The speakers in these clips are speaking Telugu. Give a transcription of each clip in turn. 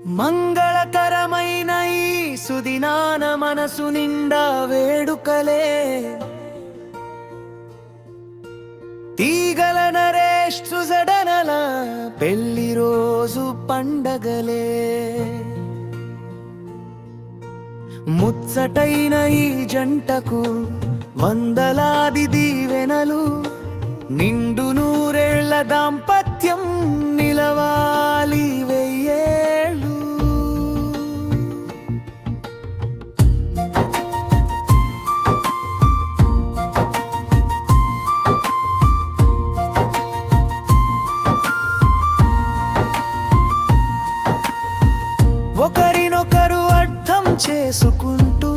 మంగళకరమైన ఈ సుదినాన మనసు నిండా వేడుకలే. తీగల నరేష్ సుజడనల పెళ్లి రోజు పండగలే. ముచ్చటైన ఈ జంటకు వందలాది దీవెనలు. నిండు నూరేళ్ల దాంపత్యం నిలవాలి వెయ్యేళ్ళు. ఒకరినొకరు అర్థం చేసుకుంటూ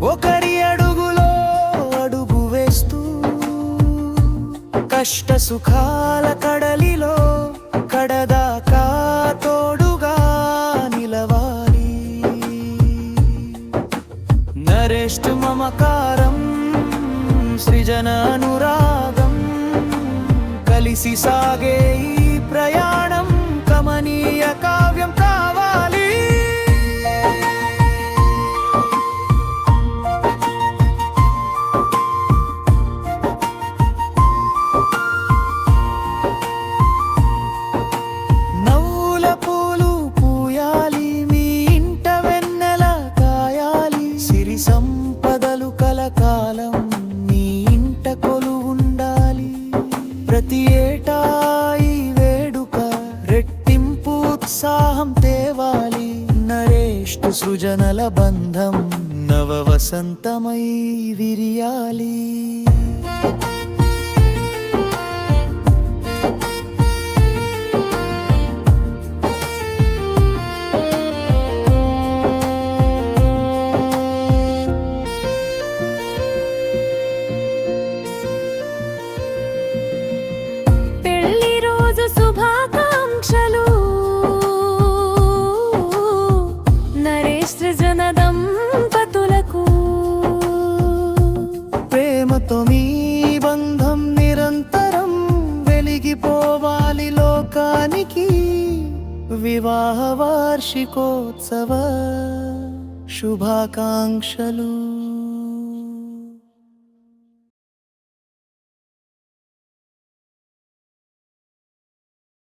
ఒకరి అడుగులో అడుగు వేస్తూ కష్ట సుఖాల కడలిలో కడదాకా తోడుగా నిలవాలి. నరేష్ మమకారం సృజన అనురాగం కలిసి సాగే ఈ ప్రయాణం కమనీయ కావ్యం కావాలి. నవ్వుల పూలు పూయాలి, మీ ఇంట వెన్నెల కాయాలి. సిరి సంపదలు కలకాలం మీ ఇంట కొలువుండాలి. ప్రతి ఏటా ఈ వేడుక రెట్టింపు ఉత్సాహం తేవాలి. నరేష్ సృజనల బంధం నవ వసంతమై విరియాలి. పెళ్లి రోజు శుభాకాంక్షలు నరేష్ సృజన దంపతులకు. ప్రేమతో మీ బంధం నిరంతరం వెలిగిపోవాలి లోకానికి. వివాహ వార్షికోత్సవ శుభాకాంక్షలు.